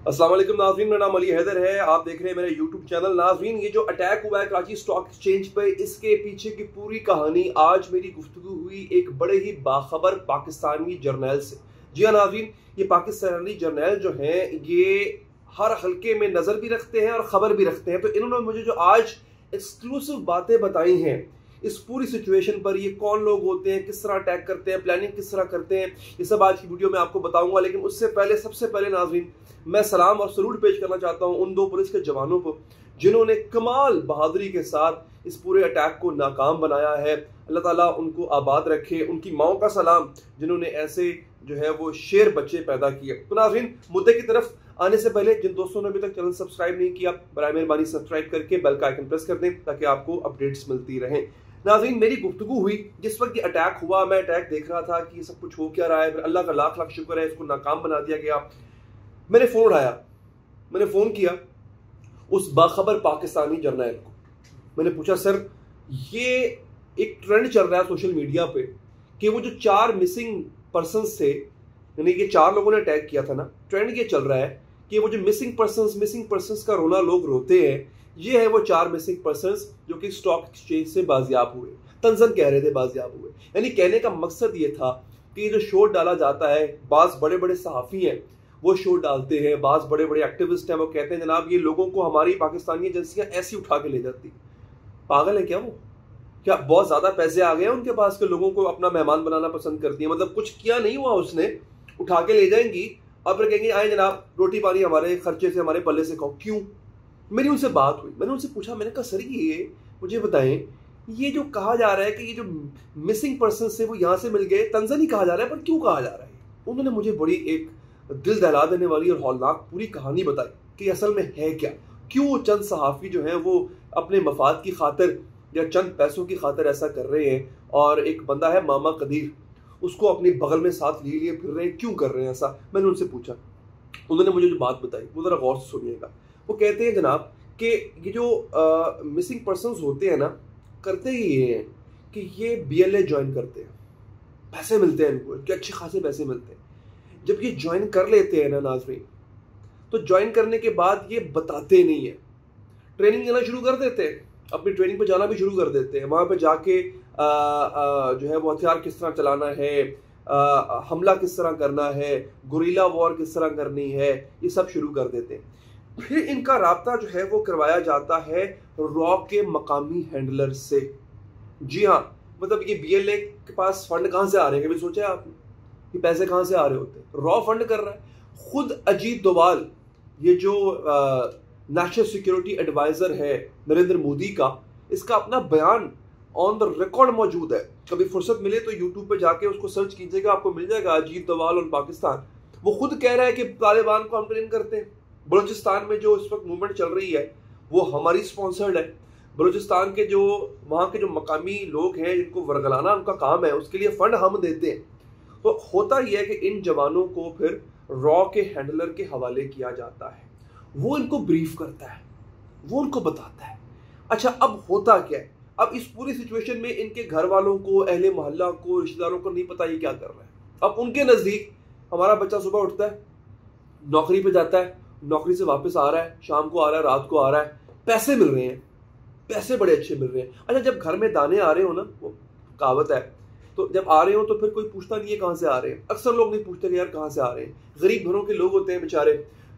अस्सलाम वालेकुम नाज़रीन, मेरा नाम अली हैदर है। आप देख रहे हैं मेरा यूट्यूब चैनल। नाज़रीन, ये जो अटैक हुआ है कराची स्टॉक एक्सचेंज पे, इसके पीछे की पूरी कहानी आज मेरी गुफ्तगू हुई एक बड़े ही बाखबर पाकिस्तानी जर्नैल से। जी हाँ नाज़रीन, ये पाकिस्तानी जर्नैल जो हैं ये हर हल्के में नज़र भी रखते हैं और ख़बर भी रखते हैं। तो इन्होंने मुझे जो आज एक्सक्लूसिव बातें बताई हैं इस पूरी सिचुएशन पर, ये कौन लोग होते हैं, किस तरह अटैक करते हैं, प्लानिंग किस तरह करते हैं, ये सब आज की वीडियो में आपको बताऊंगा। लेकिन उससे पहले सबसे पहले नाज़रीन, मैं सलाम और सलूट पेश करना चाहता हूं उन दो पुलिस के जवानों को जिन्होंने कमाल बहादुरी के साथ इस पूरे अटैक को नाकाम बनाया है। अल्लाह ताला उनको आबाद रखे। उनकी माओ का सलाम जिन्होंने ऐसे जो है वो शेर बच्चे पैदा किए। तो नाज़रीन, मुद्दे की तरफ आने से पहले जिन दोस्तों ने अभी तक चैनल सब्सक्राइब नहीं किया, बराए मेहरबानी सब्सक्राइब करके बेल का आइकन प्रेस कर दें ताकि आपको अपडेट्स मिलती रहें। नाज़रीन, मेरी गुफ्तगू हुई जिस वक्त ये अटैक हुआ, मैं अटैक देख रहा था कि ये सब कुछ हो क्या रहा है। फिर अल्लाह का लाख लाख शुक्र है, इसको नाकाम बना दिया गया। मैंने फ़ोन उठाया, मैंने फ़ोन किया उस बाखबर पाकिस्तानी जर्नैल को। मैंने पूछा, सर ये एक ट्रेंड चल रहा है सोशल मीडिया पे कि वो जो 4 मिसिंग पर्सन्स थे, यानी कि 4 लोगों ने अटैक किया था ना, ट्रेंड ये चल रहा है कि वो जो मिसिंग पर्सन्स का रोना लोग रोते हैं, ये है वो 4 मिसिंग पर्सन्स जो कि स्टॉक एक्सचेंज से बाजियाब हुए। तंजन कह रहे थे बाजियाब हुए। यानी कहने का मकसद ये था कि ये जो शोर डाला जाता है, बाज़ बड़े बड़े सहाफ़ी हैं वो शोर डालते हैं, बाज़ बड़े बड़े एक्टिविस्ट हैं वो कहते हैं जनाब ये लोगों को हमारी पाकिस्तानी एजेंसियां ऐसी उठा के ले जाती। पागल है क्या वो? क्या बहुत ज़्यादा पैसे आ गए हैं उनके पास के लोगों को अपना मेहमान बनाना पसंद करती है? मतलब कुछ किया नहीं हुआ उसने, उठा के ले जाएंगी और फिर कहेंगे आए जनाब रोटी पानी हमारे खर्चे से, हमारे पल्ले से खाओ। क्यों? मेरी उनसे बात हुई, मैंने उनसे पूछा, मैंने कहा सर ये मुझे बताएं, ये जो कहा जा रहा है कि ये जो मिसिंग पर्सन से वो यहाँ से मिल गए, तंजन ही कहा जा रहा है, पर क्यों कहा जा रहा है? उन्होंने मुझे बड़ी एक दिल दहला देने वाली और हौलनाक पूरी कहानी बताई कि असल में है क्या, क्यों चंद सहाफ़ी जो हैं वो अपने मफाद की खातिर या चंद पैसों की खातिर ऐसा कर रहे हैं। और एक बंदा है मामा कदीर, उसको अपने बगल में साथ लिए फिर रहे हैं, क्यों कर रहे हैं ऐसा? मैंने उनसे पूछा, उन्होंने मुझे जो बात बताई वो ज़रा गौर से सुनिएगा। वो कहते हैं जनाब कि ये जो मिसिंग पर्सन्स होते हैं ना, करते ही ये हैं कि ये BLA ज्वाइन करते हैं, पैसे मिलते हैं इनको, इनके अच्छे खासे पैसे मिलते हैं। जब ये ज्वाइन कर लेते हैं ना नाज़रीन, तो ज्वाइन करने के बाद ये बताते नहीं है, ट्रेनिंग देना शुरू कर देते हैं, अपनी ट्रेनिंग पे जाना भी शुरू कर देते हैं। वहाँ पे जाके जो है वो हथियार किस तरह चलाना है, हमला किस तरह करना है, गुरिल्ला वॉर किस तरह करनी है, ये सब शुरू कर देते हैं। फिर इनका राब्ता जो है वो करवाया जाता है रॉ के मकामी हैंडलर से। जी हाँ, मतलब ये BLA के पास फंड कहाँ से आ रहे हैं, कभी सोचा है आपने? ये पैसे कहाँ से आ रहे होते हैं? रॉ फंड कर रहा है खुद अजीत डोवाल, ये जो नेशनल सिक्योरिटी एडवाइजर है नरेंद्र मोदी का, इसका अपना बयान ऑन द रिकॉर्ड मौजूद है। कभी फुर्सत मिले तो यूट्यूब पे जाके उसको सर्च कीजिएगा, आपको मिल जाएगा अजीत डोवाल और पाकिस्तान। वो खुद कह रहा है कि तालिबान को हम ट्रेन करते हैं। बलूचिस्तान में जो इस वक्त मूवमेंट चल रही है वो हमारी स्पॉन्सर्ड है। बलूचिस्तान के जो वहाँ के जो मकामी लोग हैं जिनको वरगलाना उनका काम है, उसके लिए फंड हम देते हैं। तो होता यह है कि इन जवानों को फिर रॉ के हैंडलर के हवाले किया जाता है, वो इनको ब्रीफ करता है, वो उनको बताता है। अच्छा, अब होता क्या है? अब इस पूरी सिचुएशन में इनके घर वालों को, अहले मोहल्ला को, रिश्तेदारों को नहीं पता ये क्या कर रहा है। अब उनके नज़दीक हमारा बच्चा सुबह उठता है, नौकरी पे जाता है, नौकरी से वापस आ रहा है, शाम को आ रहा है, रात को आ रहा है, पैसे मिल रहे हैं, पैसे बड़े अच्छे मिल रहे हैं। अच्छा, जब घर में दाने आ रहे हो ना, वो कहावत है, तो जब आ रहे हो तो फिर कोई पूछता नहीं है कहाँ से आ रहे हैं। अक्सर लोग नहीं पूछते कि यार कहाँ से आ रहे हैं। गरीब घरों के लोग होते हैं बेचारे,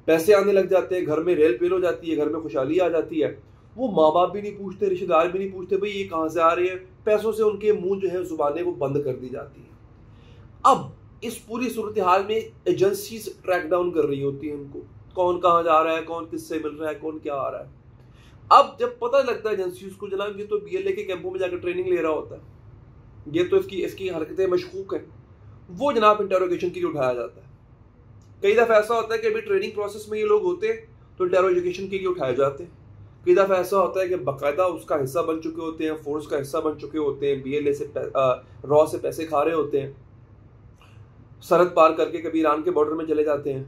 पैसे आने लग जाते हैं, घर में रेल पेल हो जाती है, घर में खुशहाली आ जाती है, वो माँ बाप भी नहीं पूछते, रिश्तेदार भी नहीं पूछते भाई ये कहाँ से आ रहे हैं। पैसों से उनके मुंह जो है जुबानें वो बंद कर दी जाती है। अब इस पूरी सूरत हाल में एजेंसीज ट्रैक डाउन कर रही होती हैं उनको, कौन कहाँ जा रहा है, कौन किससे मिल रहा है, कौन क्या आ रहा है। अब जब पता लगता है एजेंसीज को जनाब ये तो BLA के कैंपों में जाकर ट्रेनिंग ले रहा होता है, ये तो इसकी हरकतें मशकूक हैं, वो जनाब इंटेरोगेशन के लिए उठाया जाता है। कई दफ़ा ऐसा होता है कि अभी ट्रेनिंग प्रोसेस में ये लोग होते हैं तो इंटेरोगेशन के लिए उठाए जाते हैं। कई दफ़ा ऐसा होता है कि बाकायदा उसका हिस्सा बन चुके होते हैं, फोर्स का हिस्सा बन चुके होते हैं, BLA से रॉ से पैसे खा रहे होते हैं, सरहद पार करके कभी ईरान के बॉर्डर में चले जाते हैं,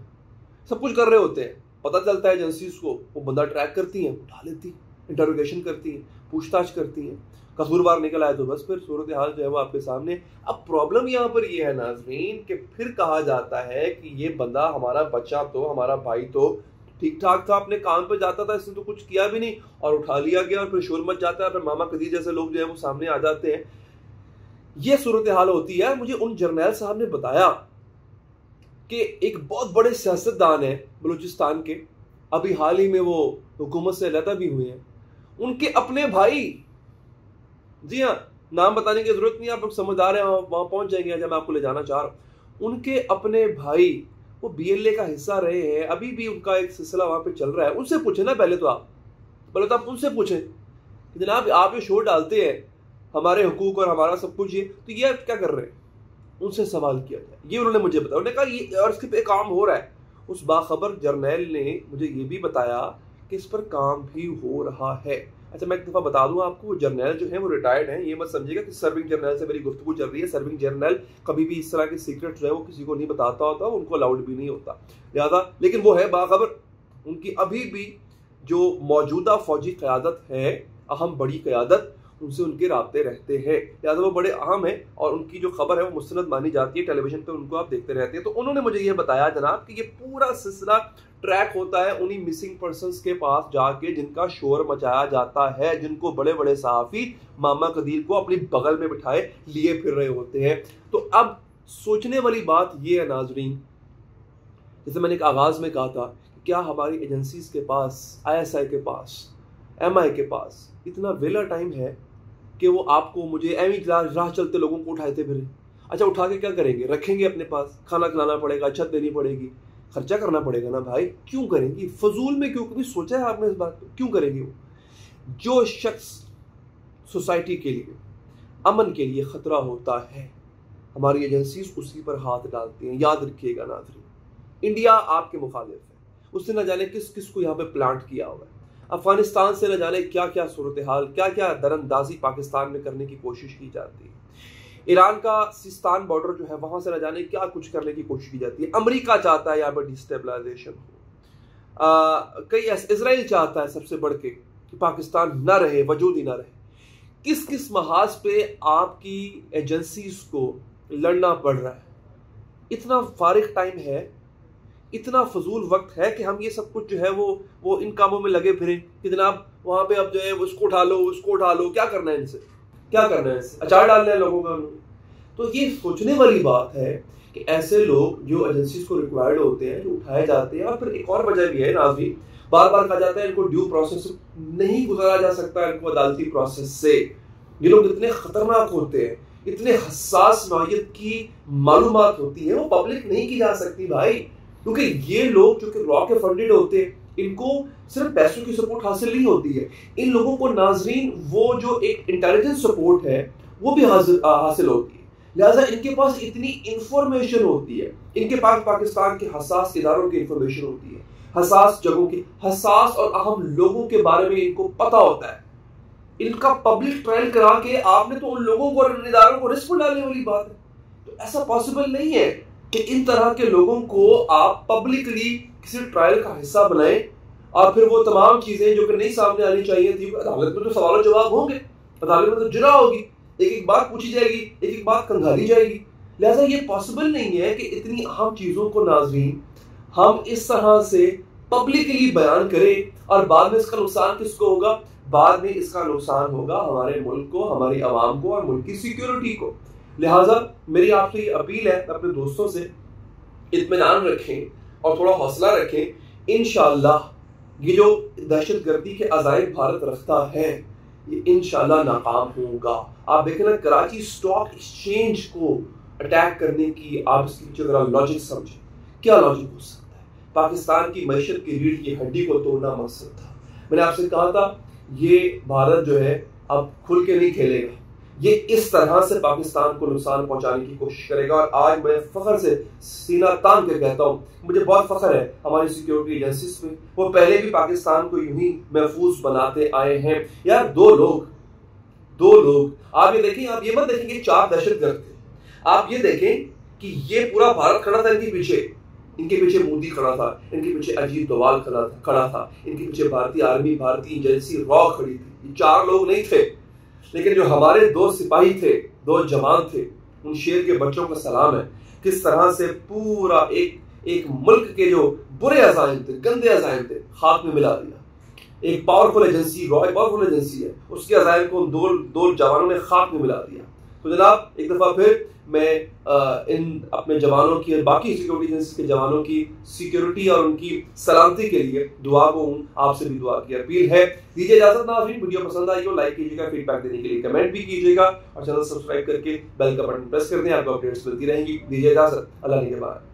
सब कुछ कर रहे होते हैं। पता चलता है एजेंसीज को, वो बंदा ट्रैक करती हैं, उठा लेती हैं, इंटरोगेशन करती हैं, पूछताछ करती हैं। कसूरवार निकल आए तो बस फिर सूरत हाल जो है वो आपके सामने। अब प्रॉब्लम यहाँ पर यह है नाजरीन कि फिर कहा जाता है कि ये बंदा हमारा बच्चा तो, हमारा भाई तो ठीक ठाक था, अपने काम पे जाता था, इसने तो कुछ किया भी नहीं और उठा लिया गया और फिर शोर मच जाता है, फिर मामा कदीर जैसे लोग जो है वो सामने आ जाते हैं। ये सूरत हाल होती है। मुझे उन जर्नैल साहब ने बताया कि एक बहुत बड़े सियासतदान है बलूचिस्तान के, अभी हाल ही में वो हुकूमत से अलहदा भी हुए हैं, उनके अपने भाई, जी हाँ नाम बताने की जरूरत नहीं, आप लोग समझदार हैं, वहां पहुंच जाएंगे जब मैं आपको ले जाना चाह रहा हूं। उनके अपने भाई वो BLA का हिस्सा रहे हैं, अभी भी उनका एक सिलसिला वहां पे चल रहा है। उनसे पूछे ना पहले तो आप उनसे पूछें कि जनाब आप ये शोर डालते हैं हमारे हुकूक और हमारा सब कुछ, ये तो ये क्या कर रहे हैं, उनसे सवाल किया जाए। ये उन्होंने मुझे बताया, उन्होंने कहा ये और इसके पे काम हो रहा है। उस बाखबर जर्नैल ने मुझे ये भी बताया कि इस पर काम भी हो रहा है। अच्छा मैं एक दफ़ा बता दूं आपको, वो जर्नैल जो है वो रिटायर्ड हैं, ये मत समझिएगा कि सर्विंग जर्नैल से मेरी गुफ्तगू चल रही है। सर्विंग जर्नैल कभी भी इस तरह के सीक्रेट जो है वो किसी को नहीं बताता होता, उनको अलाउड भी नहीं होता लिहाजा, लेकिन वो है बाखबर। उनकी अभी भी जो मौजूदा फौजी क़यादत है, अहम बड़ी क़यादत, उनसे उनके राब्ते रहते हैं, लिहाजा वो बड़े अहम है और उनकी जो खबर है वो मुस्तनद मानी जाती है, टेलीविजन पे उनको आप देखते रहते हैं। तो उन्होंने मुझे ये बताया जनाब कि ये पूरा सिलसिला ट्रैक होता है उन्हीं मिसिंग पर्सन्स के पास जाके जिनका शोर मचाया जाता है, जिनको बड़े बड़े सहाफ़ी मामा कदीर को अपनी बगल में बिठाए लिए फिर रहे होते हैं। तो अब सोचने वाली बात यह है नाजरीन, जैसे मैंने एक आगाज में कहा था, क्या हमारी एजेंसीज के पास, ISI के पास, MI के पास इतना वेला टाइम है कि वो आपको मुझे राह चलते लोगों को उठाते फिर? अच्छा उठा के क्या करेंगे, रखेंगे अपने पास, खाना खिलाना पड़ेगा, छत देनी पड़ेगी, खर्चा करना पड़ेगा ना भाई, क्यों करेंगी फजूल में? क्यों, कभी सोचा है आपने इस बात को? क्यों करेंगे वो? जो शख्स सोसाइटी के लिए, अमन के लिए खतरा होता है, हमारी एजेंसीज उसी पर हाथ डालती हैं। याद रखिएगा नाज़रीन, इंडिया आपके मुखालिफ है, उसने न जाने किस किस को यहाँ पे प्लांट किया हुआ है। अफगानिस्तान से न जाने क्या क्या सूरत हाल, क्या क्या दरअंदाजी पाकिस्तान में करने की कोशिश की जाती है। ईरान का सिस्तान बॉर्डर जो है वहां से न जाने क्या कुछ करने की कोशिश की जाती है। अमेरिका चाहता है यहाँ पर डिस्टेबलाइजेशन हो, कई इजराइल चाहता है सबसे बढ़ के कि पाकिस्तान न रहे, वजूद ही ना रहे। किस किस महाज पे आपकी एजेंसीज को लड़ना पड़ रहा है? इतना फारिग टाइम है, इतना फजूल वक्त है कि हम ये सब कुछ जो है वो इन कामों में लगे फिरें कि जनाब वहां पे अब जो है उसको उठा लो, उसको उठा लो। क्या करना है इनसे, क्या करना है इनसे? अचार डालना है लोगों का। तो ये सोचने वाली बात है कि ऐसे लोग जो एजेंसीज को रिक्वायर्ड होते हैं, जो उठाए जाते हैं। और फिर एक और वजह भी है नाज़रीन, बार बार कहा जाता है इनको ड्यू प्रोसेस नहीं गुजारा जा सकता, इनको अदालती प्रोसेस से। ये लोग इतने खतरनाक होते हैं, इतने हसास नौयत की मालूमात होती है, वो पब्लिक नहीं की जा सकती भाई, क्योंकि ये लोग जो कि रॉ के फंडेड होते हैं, इनको सिर्फ पैसों की सपोर्ट हासिल नहीं होती है, इन लोगों को नाजरीन वो जो एक इंटेलिजेंस सपोर्ट है वो भी हासिल होती है। लिहाजा इनके पास इतनी इंफॉर्मेशन होती है, इनके पास पाकिस्तान के हसास इदारों की इंफॉर्मेशन होती है, हसास जगहों की, हसास और अहम लोगों के बारे में इनको पता होता है। इनका पब्लिक ट्रायल करा के आपने तो उन लोगों को और इदारों को रिस्क में डालने वाली बात है। तो ऐसा पॉसिबल नहीं है कि इन तरह के लोगों को आप पब्लिकली किसी ट्रायल का हिस्सा बनाएं और फिर वो तमाम चीजें जो कि नहीं सामने आनी चाहिए थी, अदालत में तो सवाल जवाब होंगे, अदालत में तो जुरा होगी, एक एक बात पूछी जाएगी, एक एक बात कंगाली जाएगी। लिहाजा ये पॉसिबल नहीं है कि इतनी अहम चीजों को नाजरीन हम इस तरह से पब्लिकली बयान करें और बाद में इसका नुकसान किसको होगा? बाद में इसका नुकसान होगा हमारे मुल्क को, हमारी आवाम को और मुल्क की सिक्योरिटी को। लिहाजा मेरी आपसे ये अपील है, अपने दोस्तों से इत्मीनान रखें और थोड़ा हौसला रखें। इंशाअल्लाह ये जो दहशतगर्दी के अज़ाइम भारत रखता है ये इंशाअल्लाह नाकाम होगा। आप देखें ना, कराची स्टॉक एक्सचेंज को अटैक करने की आप इसके पीछे जरा लॉजिक समझें, क्या लॉजिक हो सकता है? पाकिस्तान की मईशत की रीढ़ की हड्डी को तोड़ना मकसद था। मैंने आपसे कहा था ये भारत जो है अब खुल के नहीं खेलेगा, ये इस तरह से पाकिस्तान को नुकसान पहुंचाने की कोशिश करेगा। और आज मैं फख्र से सीना तान के कहता हूं, मुझे बहुत फख्र है हमारी सिक्योरिटी एजेंसीज में, वो पहले भी पाकिस्तान को यूं ही महफूज बनाते आए हैं। यार दो लोग आप ये देखें, आप ये मत देखें कि 4 दहशतगर्द थे, आप ये देखें कि ये पूरा भारत खड़ा था इनके पीछे मोदी खड़ा था, इनके पीछे अजीत डोवाल खड़ा था, इनके पीछे भारतीय आर्मी, भारतीय एजेंसी रॉ खड़ी थी। ये 4 लोग नहीं थे, लेकिन जो हमारे 2 सिपाही थे, 2 जवान थे, उन शेर के बच्चों का सलाम है, किस तरह से पूरा एक मुल्क के जो बुरे अज़ाइम थे, गंदे अज़ाइम थे, खाक में मिला दिया। एक powerful agency, Roy powerful agency है, उसके अज़ाइम को दो जवानों ने खाक में मिला दिया। तो जनाब एक दफ़ा फिर मैं इन अपने जवानों की और बाकी सिक्योरिटी एजेंसी के जवानों की सिक्योरिटी और उनकी सलामती के लिए दुआ को हूँ, आपसे भी दुआ की अपील है। दीजिए इजाजत नाज़रीन, वीडियो पसंद आई हो लाइक कीजिएगा, फीडबैक देने के लिए कमेंट भी कीजिएगा और चैनल सब्सक्राइब करके बेल का बटन प्रेस कर दें, आपको अपडेट्स मिलती रहेंगी। दीजिए इजाजत, अल्लाह निगहबान।